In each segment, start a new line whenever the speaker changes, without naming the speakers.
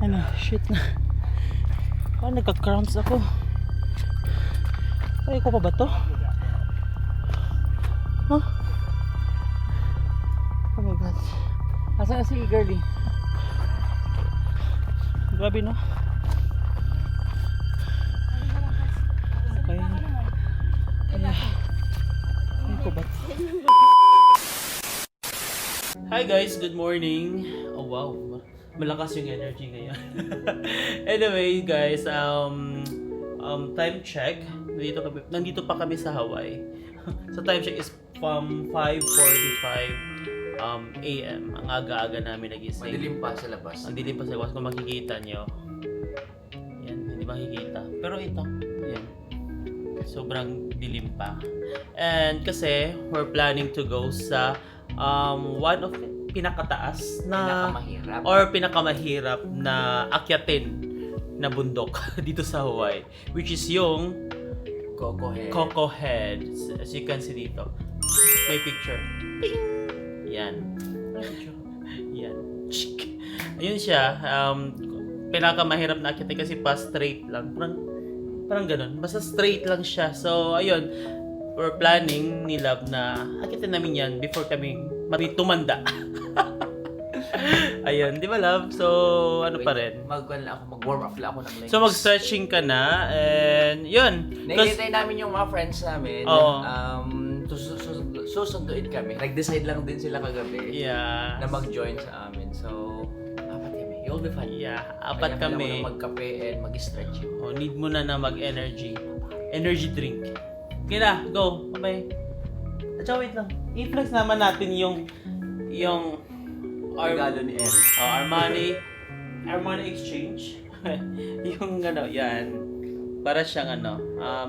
Ano, shit na. Nagka-cramps ako. Ay, ko pa ba to? Huh? Oh my god. Asan na si girlie? Grabe no? Okay. Ay, ko ba? Hi guys, good morning. Oh wow. Malakas yung energy ngayon. Anyway, guys, time check. Nandito pa kami sa Hawaii. So time check is from 5:45 AM. Ang aga-aga namin nagising.
Madilim pa sa labas.
Ang dilim pa sa labas kung makikita nyo. Yan, hindi makikita. Pero ito, yan. Sobrang dilim pa. And kasi we're planning to go sa one of pinakataas na pinakamahirap na akyatin na bundok dito sa Hawaii, which is yung Koko Head. As you can see dito, may picture. Ping! Yan. Yan. Ayun siya. Pinakamahirap na akyatin kasi pa straight lang. Parang ganun. Basta straight lang siya. So, ayun. We're planning ni Love na akyatin namin yan before kami tumanda. Ayun, di ba Love? So, ano pa rin?
Mag-warm up lang ako ng legs.
So, mag-stretching ka na, and yun.
Nakikita namin yung mga friends namin.
Oo.
Susunduin kami. Nag-decide lang din sila kagabi
Yeah.
na mag-join sa amin. So, apat kami. You'll be fine.
Yeah, apat
Kaya
kami.
na magkape and mag-stretching.
Oh, need mo na mag-energy. Energy drink. Okay na, go. Bye-bye. At saka wait lang. I-flex naman natin yung
Regalo ni Eric.
Armani Exchange. Yung ano, yan. Para siyang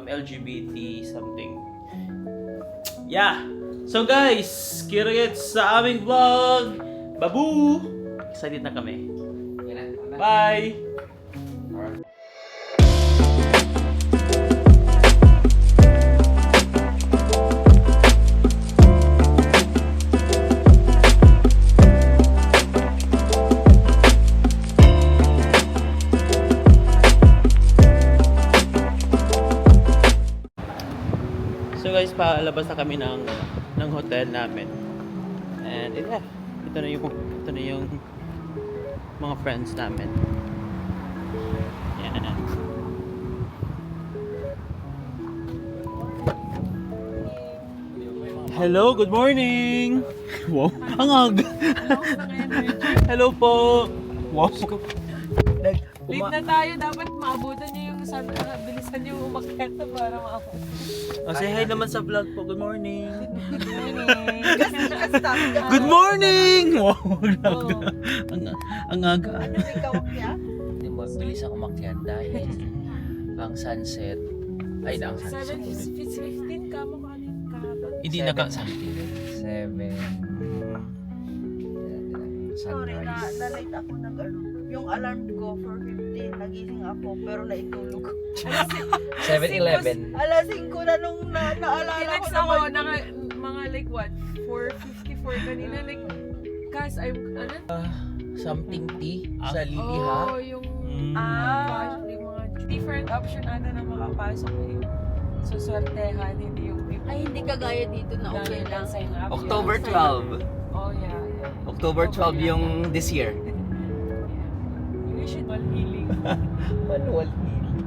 LGBT something. Yeah. So guys, kirigits sa aming vlog. Babu! Excited na kami. Bye! So guys, palabas na kami ng hotel namin. And yeah, ito na yung mga friends namin. Yan. Hello, good morning. Wow, ang aga. Hello po. Wow.
Late na tayo, dapat maabutan niyo yung sabi na bilisan niyo umakyat na para maabot.
Say hi naman sa vlog po. Good morning.
Good
Good morning. Wow, ang aga.
Ano ikaw kaya?
Hindi mo, bilis ako umakyat dahil ang sunset. Ay, ang sunset.
7:15 ka mo kanin kahapon.
Hindi naka
7.
Sorry,
Sunrise.
na-late ako yung alarm ko for 15, nagising ako, pero naitulog.
7-11.
Alas 5 na nung naalala ko
Tinext ako, mga like what? 4:54 kanina, like, cause I'm,
Something tea sa Liliha.
oh, yung, yung mga different option ata na makapasok eh. So, swertehan, hindi yung people.
Ay, hindi kagaya dito na okay lang.
Sign up.
October 12.
Oh, yeah.
October 12 yung this year.
We should all healing.
Manual healing.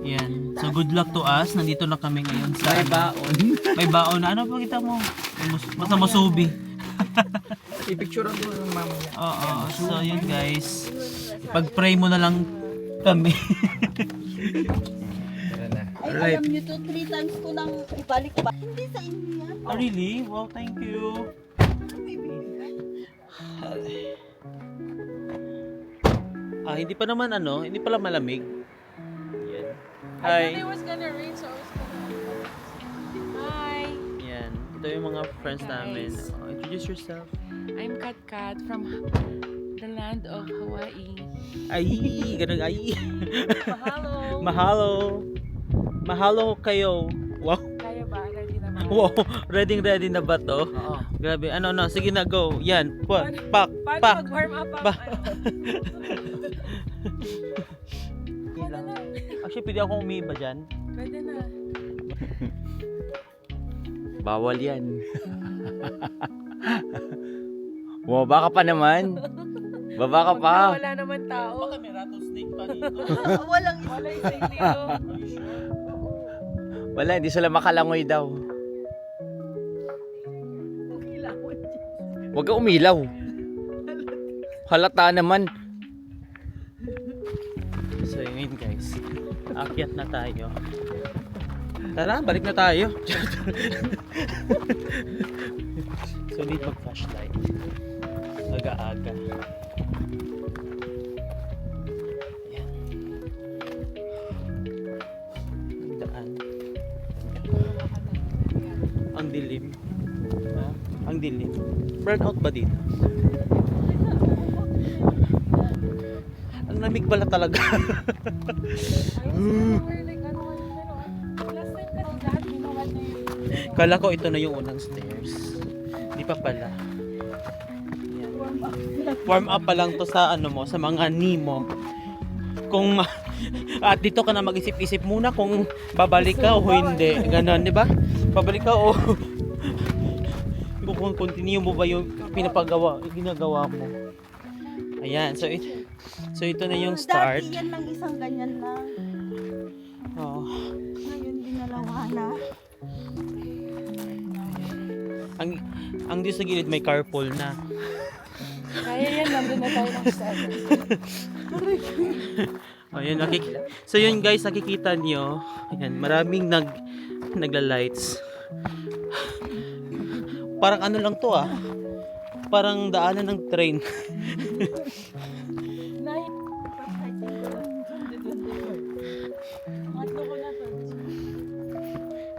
Yan. So good luck to us. Nandito na kami ngayon sa
May baon.
May baon na. Ano pa kita mo? Basta masubi.
I-picture ang doon ng mama niya.
Oo. So yun guys. Pag-pray mo na lang kami.
Tara na.
Ay, alam niyo to, 3 times ko lang ibalik ba? Hindi sa inyo yan.
Oh, really? Wow, thank you. Hindi pa naman hindi pala malamig. Yan.
I thought
Hi.
it was gonna rain, so I was gonna... Hi!
Yan. Ito yung mga friends namin.
Guys.
Introduce yourself.
I'm Kat Kat from the land of Hawaii.
Ay, ganun ay.
Mahalo!
Mahalo. Mahalo kayo. Wow.
Kaya ba? Ready naman.
Wow, ready na ba to?
Oo.
Grabe, ano, sige na, go. Yan, pak.
Paano mag-warm up ang
Ba-
ano? Pwede na.
Actually, pwede akong umiiba dyan.
Pwede na.
Bawal yan. Bumaba ka pa naman. Baba ka pa.
Wala naman tao.
Baka may rattlesnake pa dito.
Walang
Wala yung safe dito.
Wala, hindi sila makalangoy daw.
ilawan.
Huwag ka umilaw. Halata naman.
So yun guys, akyat na tayo. Tara, balik na tayo. So need mag-flashlight. Aga-aga. Ayan. Ang daan. Ang dilim. Ha? Ang dilim. Burnout ba dito? Ang lamig pala talaga. Kala ko ito na yung unang stairs. Di pa pala. Yan. Warm up pa lang to sa ano mo, sa mga knee mo. Kung at dito ka na mag-isip-isip muna kung babalik ka o hindi. Ganon, di ba? Babalik ka o kung continue mo ba yung ginagawa mo. Ayan, so ito na yung start.
Dati yan lang isang ganyan lang.
Oh.
Ngayon dinalawa na.
Ang di sa gilid may carpool na.
Kaya yan, nandun na tayo ng start.
Ayun, so yun guys, nakikita nyo, ayan, maraming nagla-lights. Parang ano lang to parang daanan ng train.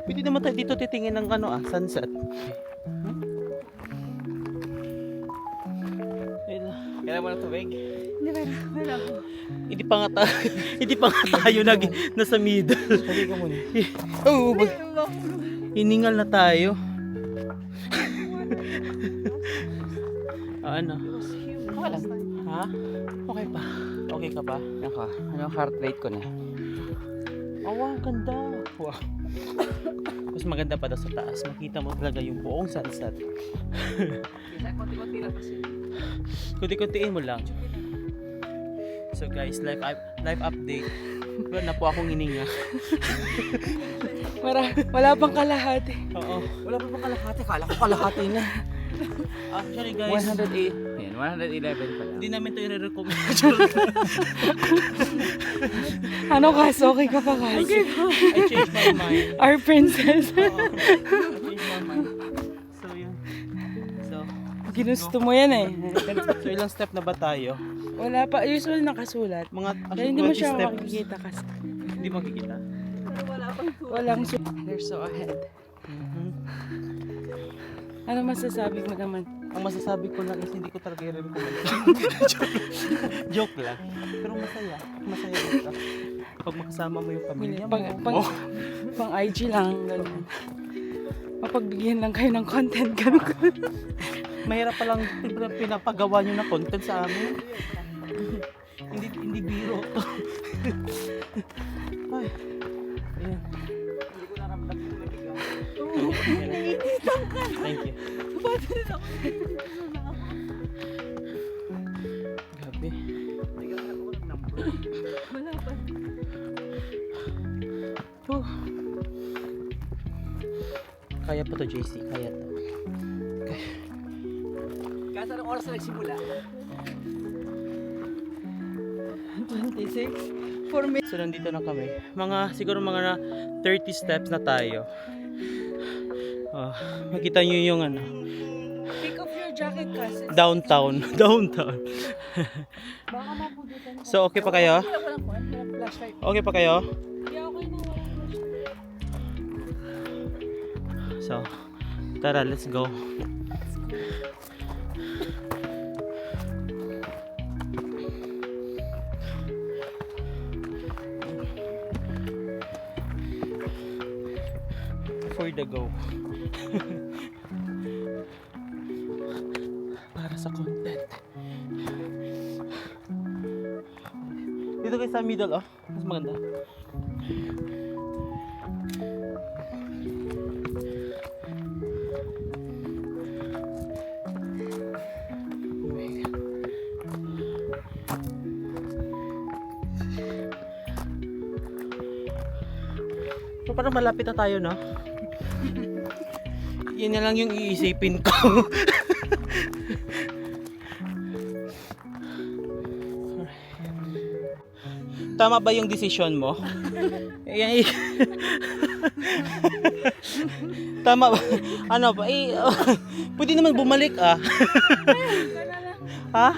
Pwede naman tayo dito titingin ng sunset.
Kailan mo na tubig?
Hindi pa nga tayo nasa middle.
Sabi ka muna.
Oo, hiningal na tayo. Ano?
Okay lang.
Ha? Okay pa. Okay ka pa?
Ako, anong heart rate ko na?
Oh, wow, ganda. Wow. Mas maganda pa daw sa taas. Makita mo talaga yung buong sunset.
Konti-konti lang kasi.
Kunti-kuntiin mo lang. So guys, live update. Wala na po akong hininga.
Wala pang kalahati.
Oo.
Wala pa pa kalahati. Kala ko kalahati na.
Actually guys,
108. Ayan, 111 pa lang.
hindi namin ito i-recommend.
Ano kaso? Okay ka pa
I
kasi?
changed my mind.
Our princess.
Oo. I changed my mind. So yun. So,
Ginusto mo yan eh.
so ilang step na ba tayo?
Wala pa. Usual nakasulat.
Mga
Kaya hindi mo
20
siya
steps.
makikita kasi.
Hindi makikita.
Walang They're so ahead.
Mhm.
Ano masasabi mo naman?
Ang masasabi ko lang is hindi ko talaga i-recommend. Joke lang. Pero masaya. Masaya dito. Pag makasama mo yung pamilya mo.
Pang IG lang. Ganun. Mapagbigyan lang kayo ng content. Ganun.
Mahirap palang pinapagawa nyo na content sa amin. hindi biro. Ay. Ayan.
Hindi ko naramdaman yung mabigat.
Thank you. Grabe.
Wala pa.
Kaya pa to, JC. Kaya to.
Kasi anong oras na nagsimula?
26. For me.
So nandito na kami. Siguro mga 30 steps na tayo. Makita nyo yung
Take off your jacket kasi.
downtown. Downtown.
Baka mapudutan ko.
So okay pa kayo?
Walang flashlight.
Okay pa kayo?
Hindi ako yung walang flashlight.
So, tara, let's go. For the go. Para sa content. Dito kayo sa middle, oh. Mas maganda. So parang malapit na tayo, no? Yan na lang yung iisipin ko. Tama ba yung decision mo? Yan, tama ba? Ano ba? Pwede naman bumalik ah. Ha?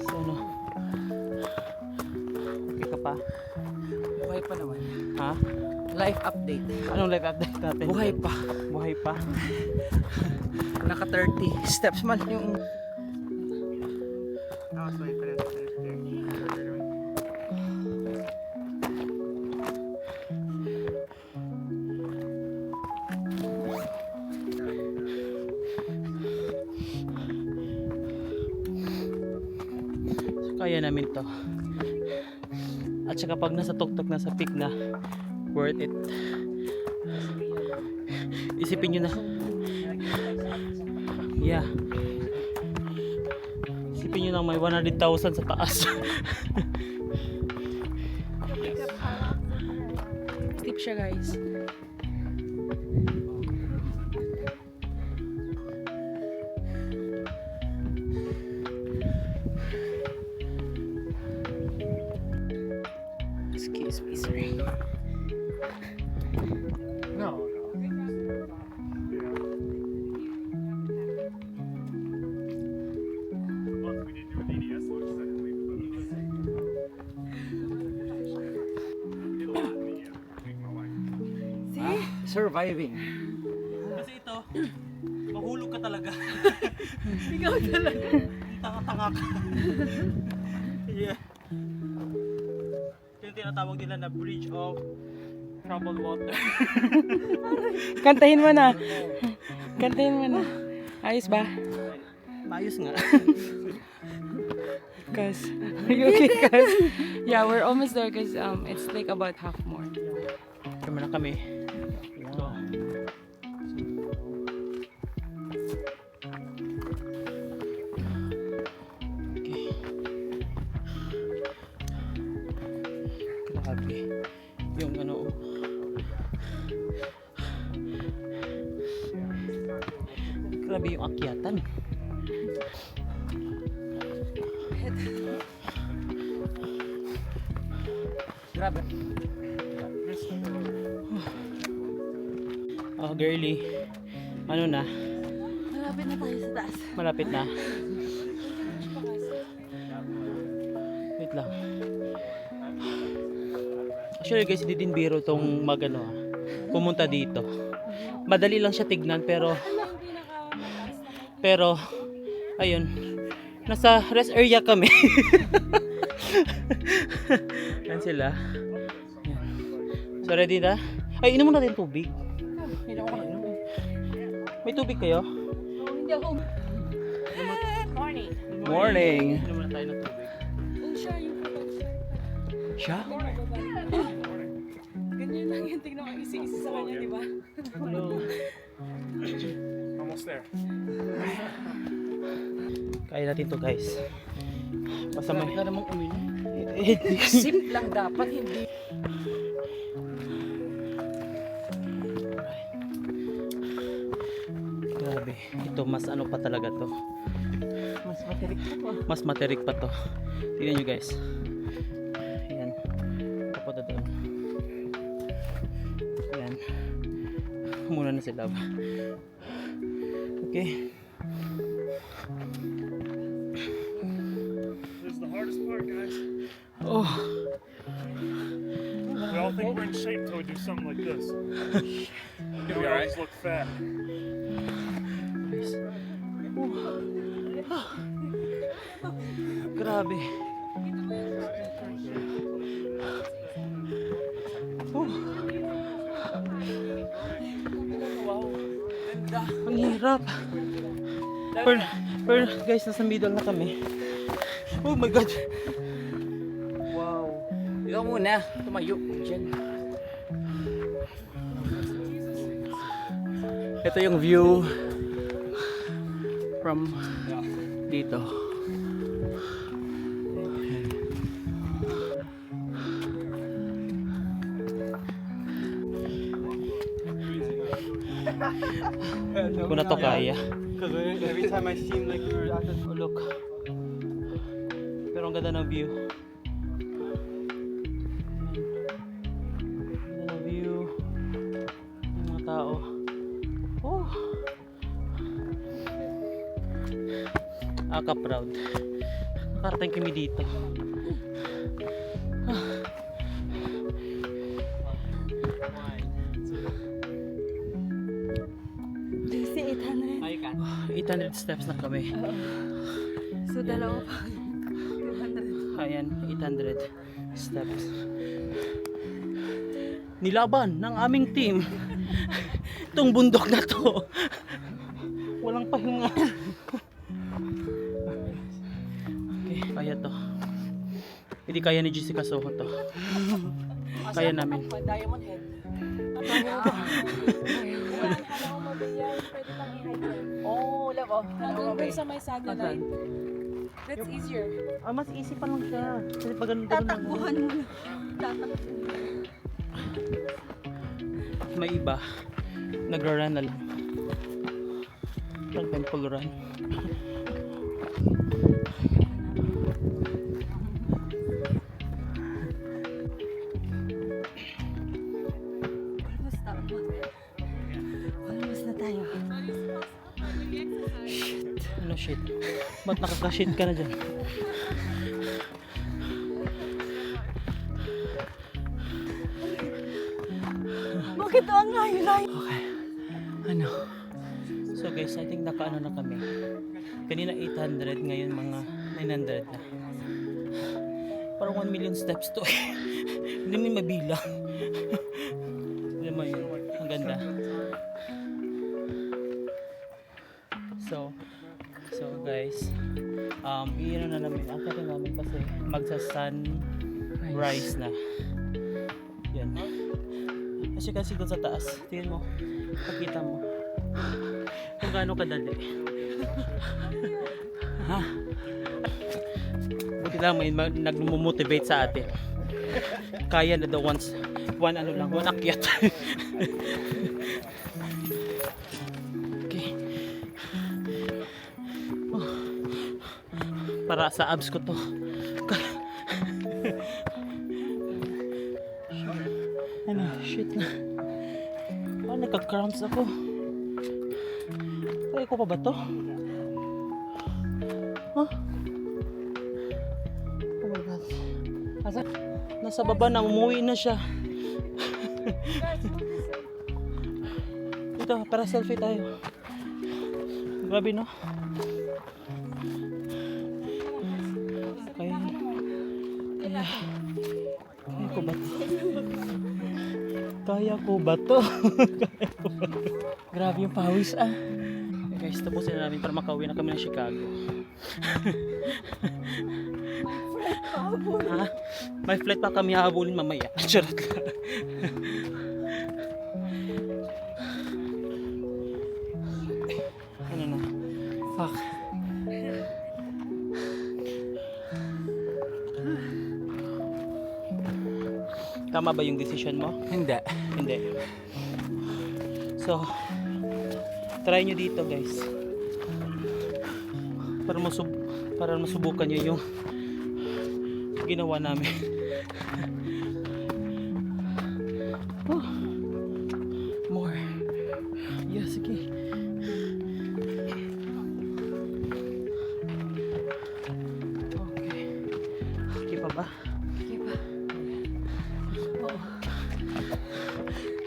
So ano? Okay ka pa?
Buhay pa naman.
Ha?
Life update.
Anong live update natin?
Buhay pa.
Buhay pa.
Naka 30 steps man yung...
Kaya namin to. At saka pag nasa tuktok na sa peak na, worth it. Isipin nyo na. Yeah. Isipin nyo na may 100,000 sa taas.
Steep siya, guys.
Excuse me, sir. No. Surviving.
Kasi ito, mahulog ka talaga.
Ikaw talaga.
Tanga-tanga ka. Yeah. Yung tinatawag nila na bridge of troubled water.
Kantahin mo na. Kantahin mo na. Ayos ba?
Maayos nga.
Cause, are you okay, cause? Yeah, we're almost there cause it's like about half more.
Kama na kami. Okay. Grabe. Yung ano. Grabe yung akyatan.
Grabe.
Oh, girly. Ano na?
Malapit na tayo sa taas.
Malapit na. Wait lang. Actually guys, hindi din biro tong magano pumunta dito. Madali lang siya tignan pero ayun. Nasa rest area kami. Yan sila. Yan. So ready na? Ay, inom muna natin tubig.
Hindi ako kainom.
May tubig kayo?
Hindi ako. Morning.
Morning.
Inom muna tayo ng tubig.
Oh, siya yung
Siya?
ganyan lang yung tignan ko isi-isa sa kanya, di ba?
Hello.
Almost there.
Kaya natin to guys. Basta may...
Ka namang uminom. Sip lang dapat, hindi.
Grabe. Ito mas ano pa talaga to.
Mas materik pa.
Mas materik pa to. Tingnan nyo guys. Ayan. Papunta doon. Ayan. Muna na sila. Okay.
This is the hardest part, guys.
Oh.
We all think we're in shape till we do something like this. We always look fat.
Guys. Grabe. Ang hirap. Pero guys, nasa middle na kami. Oh my God.
Wow. Ikaw muna. Tumayo. Diyan. Ito yung view from dito.
Kung na to kaya.
Because every time I seem like we were at the
Oh, look. Pero ang ganda ng view. Ganda ng view. Yung mga tao. Oh. Proud. Nakarating kami dito.
Kasi 800.
800 steps na kami.
So, dalawa pa. 200.
Ayan, 800 steps. Nilaban ng aming team itong bundok na to. Walang pahinga. Okay, kaya to. Hindi kaya ni Jessica Soho to. Kaya namin.
Diamond Head. Oh, love oh. Nandun sa may satellite. That's easier.
Mas easy pa lang siya. Kasi pag ganun
Tatakbuhan mo lang. Tatakbuhan.
may iba nagra-run na lang. Pag temple run.
Almost na tayo.
Ano shit? Ba't nakaka-shit ka na dyan?
Bakit ang layo-layo?
Okay. Ano? So guys, I think nakaano na kami. Kanina 800, ngayon mga 900 na. Parang 1 million steps to. Hindi mo mabilang. Alam mo yun, ang ganda. So guys, iyon na namin. Akala namin kasi magsa-sunrise na. Yan. As you can see doon sa taas, tingnan mo, pakita mo kung gaano kadali. Ha? Buti lang may nag-motivate sa atin. Kaya na daw one akyat. Okay. Oh. Para sa abs ko to. Ano, shit na. Nagka-cramps ako. Kaya ko pa ba to? Huh? Oh my God. Nasa baba na, umuwi na siya. Ito, para selfie tayo. Grabe no? Kaya ko ba to? Kaya ko ba to? Grabe yung pawis ah. Okay, guys, tapusin na namin para makauwi na kami ng Chicago. Ha? May flight pa kami hahabulin mamaya. Charot lang. Ano na? Fuck. Tama ba yung decision mo?
Hindi.
Hindi. So, try nyo dito guys. Para masubukan nyo yung ginawa namin. Oh, more. Yes, sige. Okay. Okay pa ba?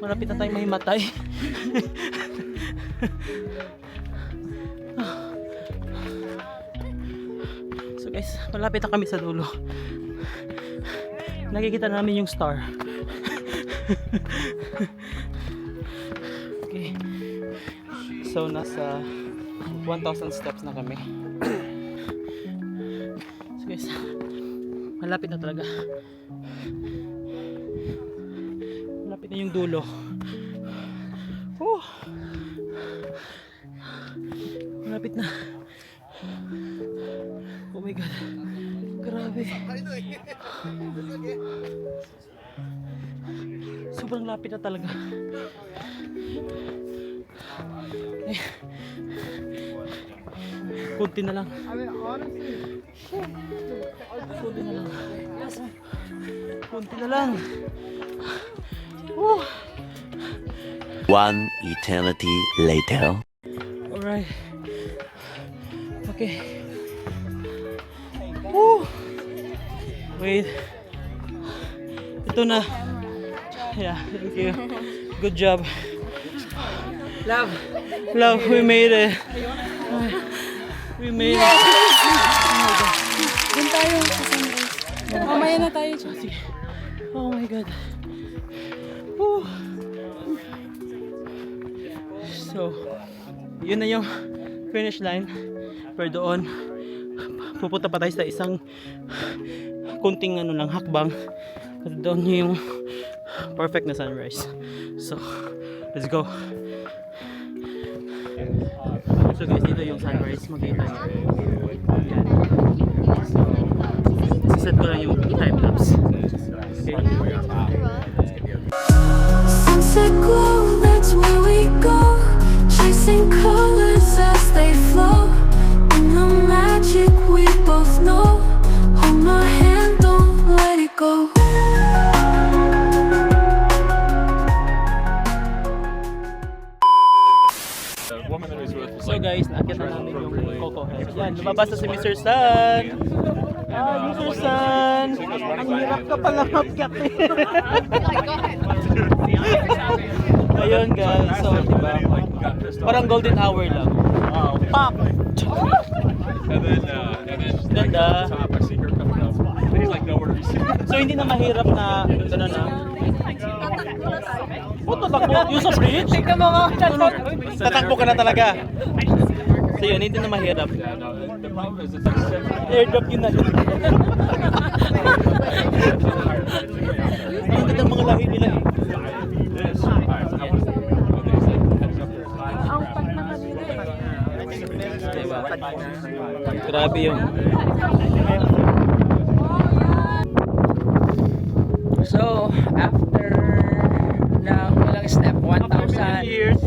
Malapit na tayong mahimatay. So guys, malapit na kami sa dulo. Nakikita namin yung star. Okay.
So, nasa 1,000 steps na kami. So guys, malapit na talaga. Malapit na yung dulo. Malapit na. Oh my god. Grabe. Sobrang lapit na talaga. Eh. Kunti na lang. Kunti na lang. Kunti na lang.
One eternity later.
Alright. Okay. Woo! Wait. Ito na. Yeah, thank you. Good job. Love. Love, we made it. We made it.
Doon tayo sa sunrise. Mamaya na tayo dyan.
Sige. Oh my god. Woo! So, yun na yung finish line. Pero doon, pupunta pa tayo sa isang kunting ano lang, hakbang. Kasi doon yung perfect na sunrise. So, let's go. So guys, dito yung sunrise. Makita nyo. Yan. Set ko lang yung time-lapse. Okay.
Sunset glow, that's where we go. Chasing colors as they flow. In the magic we both know. Hold my hand, don't let it go.
So guys, nakita namin yung Coco Head. Yan, lumabas na si Mr. Sun. Mr. Sun! Ang hirap ka pala mapyak eh. Ayun guys, so diba, parang golden hour lang. Pop! Ganda. So hindi na mahirap na, gano'n na. Puto takbo, yung sa bridge? Tingnan mo nga, tatakbo ka na talaga. So yun, hindi na mahirap. Airdrop yun na. Ang ganda mga lahi nila eh. Diba? Grabe yung
So, after ng ilang step, 1,400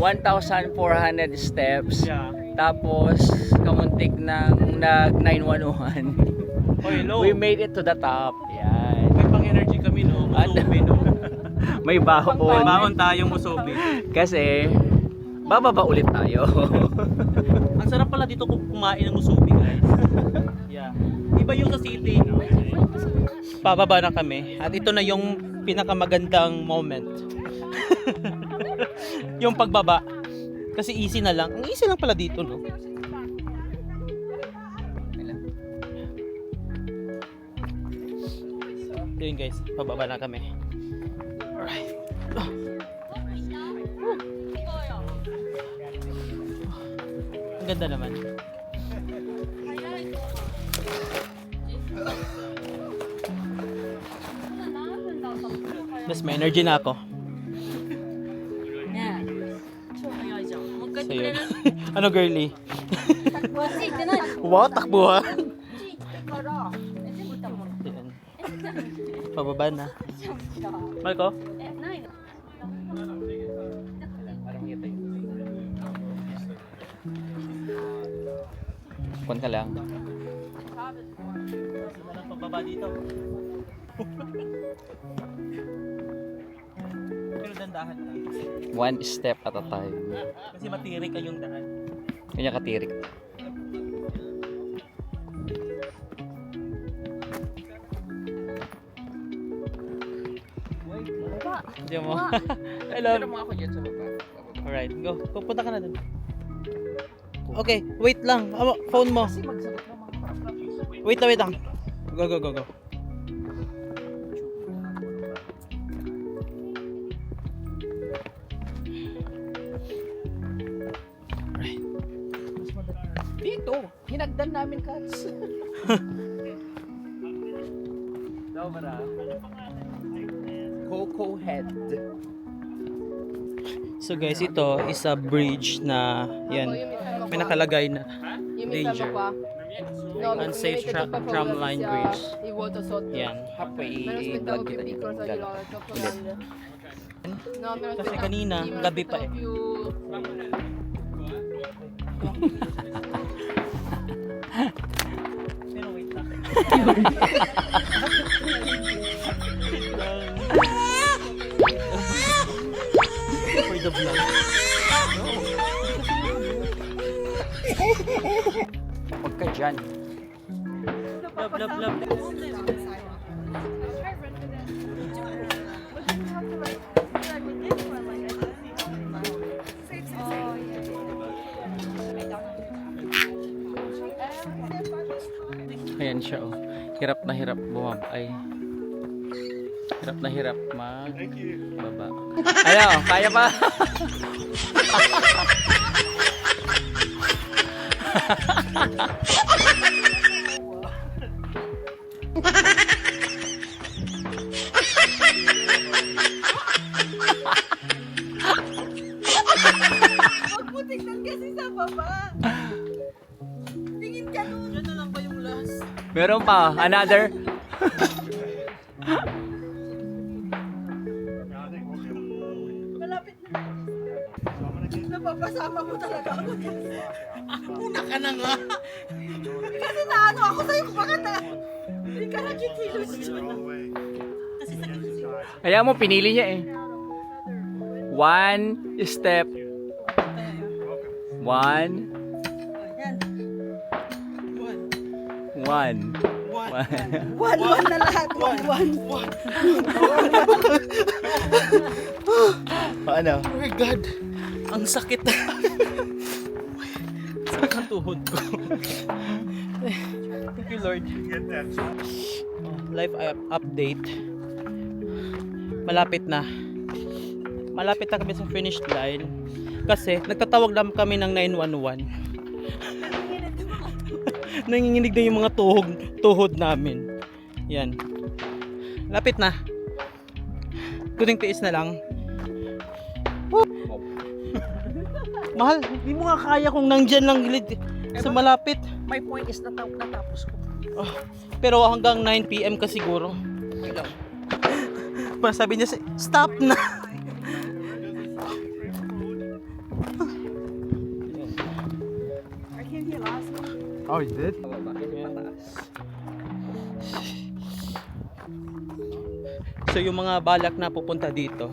steps.
Yeah.
Tapos, kamuntik ng nag-911.
Oy, low.
We made it to the top. Yan.
May pang-energy kami no, musubi no.
May baon.
May baon tayong musubi.
Kasi, bababa ulit tayo.
Ang sarap pala dito kung kumain ng musubi guys. Yeah. Iba yung sa city. Pababa na kami. At ito na yung pinakamagandang moment. Yung pagbaba. Kasi easy na lang. Ang easy lang pala dito, no? So yun guys, pababa na kami. Alright. Ang ganda naman. Mas may energy na ako. So yun. Ano girly? Wow, takbuhan. Ayan. Pababa na. Marco?
Punta lang.
Walang pababa dito. Pero dandahan lang.
One step at a time.
Kasi matirik ka yung daan.
Kanya katirik.
Diyan mo. Hello.
Pero mo ako dyan sa baba.
Alright, go. Pupunta ka na dun. Okay, wait lang. Phone mo. Wait lang. Go.
Ito, hinagdan namin, Kats. Dobra. Coco Head.
So guys, ito is a bridge na yan. May nakalagay na danger. Unsafe tramline bridge. Yan.
Halfway, vlog kita dito.
Kasi kanina, gabi pa eh. Pero wait lang. For the vlog.
Huwag ka dyan.
Love. Ayan siya oh. Hirap na hirap bumabay. Hirap na hirap magbaba. Ayaw, kaya pa.
Huwag mo tignan kasi sa baba. Tingin ka doon. Yan na lang ba yung last?
Meron pa, another.
Malapit na. Napapasama mo talaga ako. Una ka na nga. Kasi naano ako sa'yo baka na. Hindi ka nakikilos.
Kaya mo, pinili niya eh. One step. One.
One na lahat. One.
Ano?
Oh my God! Ang sakit. Sakit ang tuhod ko. Thank you, Lord. Life update. Malapit na. Malapit na kami sa finish line. Kasi nagtatawag lang kami ng 911. Nanginginig na yung mga tuhod namin. Yan. Lapit na. Kuning tiis na lang. Mahal, hindi mo nga kaya kung nandyan lang gilid sa malapit.
My point is natapos ko.
Oh, pero hanggang 9 PM ka siguro. Sabi niya, stop na.
Oh, you did?
So yung mga balak na pupunta dito,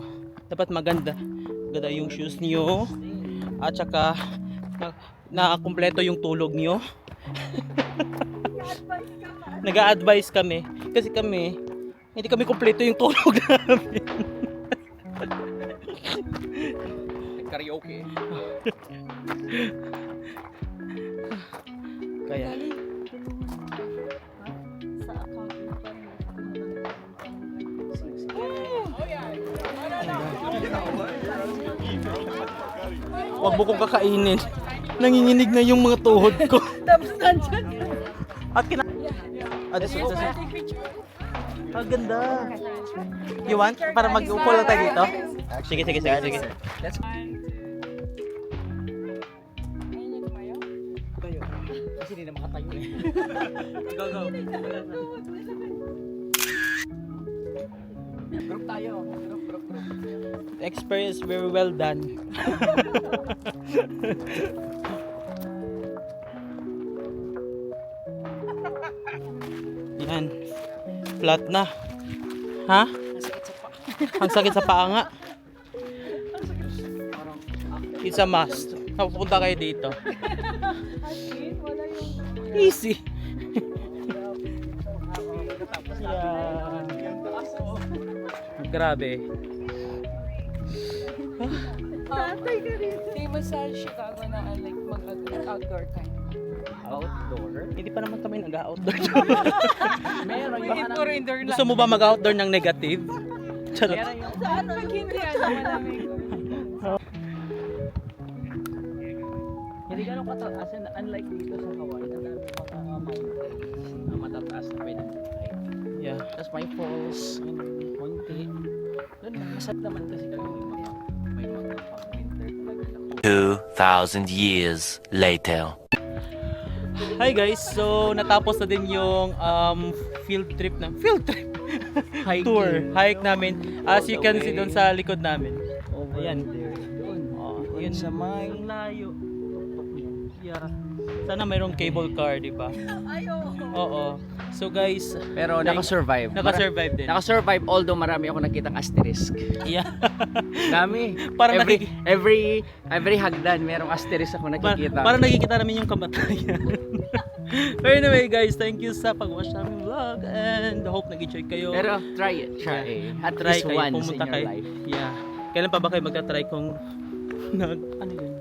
dapat maganda yung shoes niyo at saka na kumpleto yung tulog niyo. Nag-a-advise kami kasi kami hindi kami kumpleto yung tulog namin.
Karaoke.
Kaya
Sa account mo pa rin.
wag mo kong kakainin. Nanginginig na yung mga tuhod ko.
Tapos nandyan.
At this one. Ang ganda. You want? Para mag-upo lang tayo dito? Sige.
Let's tayo. Kasi hindi na makatayo eh.
Go.
Group tayo. Group.
Experience very well done. Yan. Flat na. Ha? Ang sakit sa paa nga. It's a must. Pupunta kayo dito. Easy. Yan. Grabe.
Tatay ka rin.
Famous sa Chicago na like mag-outdoor time.
Outdoor?
Hindi pa naman kami nag-outdoor.
Meron
Yung puro indoor lang.
Gusto mo ba mag-outdoor ng negative? Charot.
Saan pag hindi malamig.
Hindi ganun kataas. Unlike dito sa Hawaii, na dami mga mountains na matataas na pwede mo makakita.
Yeah.
Tapos may falls, konti. Doon, masat naman kasi kami may mga pang winter talaga.
2,000 years later.
Hi guys, so natapos na din yung field trip tour, hike namin. As you can see doon sa likod namin. Ayan.
Doon.
Oh, yun
Sa may
ang layo. Yeah. Sana mayroong cable car, di ba? Oo. So guys,
pero naka-survive.
naka-survive din.
Naka-survive although marami ako nakitang asterisk.
Yeah.
Dami.
Parang
every hagdan merong asterisk ako nakikita.
Parang nakikita namin yung kamatayan. But anyway guys, thank you sa pag-watch namin vlog and hope nag-enjoy kayo.
Pero try it. At
Try
least
kayo,
once in
pumunta
your
kayo.
life.
Yeah. Kailan pa ba kayo magta-try kung ano yun?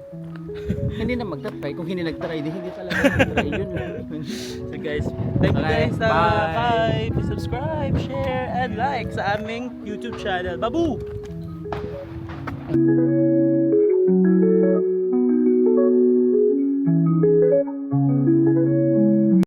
Hindi na magta-try. Kung hindi nag-try, hindi talaga nag-try yun.
So guys, thank you
Okay,
guys.
bye.
Bye. Please subscribe, share, and like sa aming YouTube channel. Babu!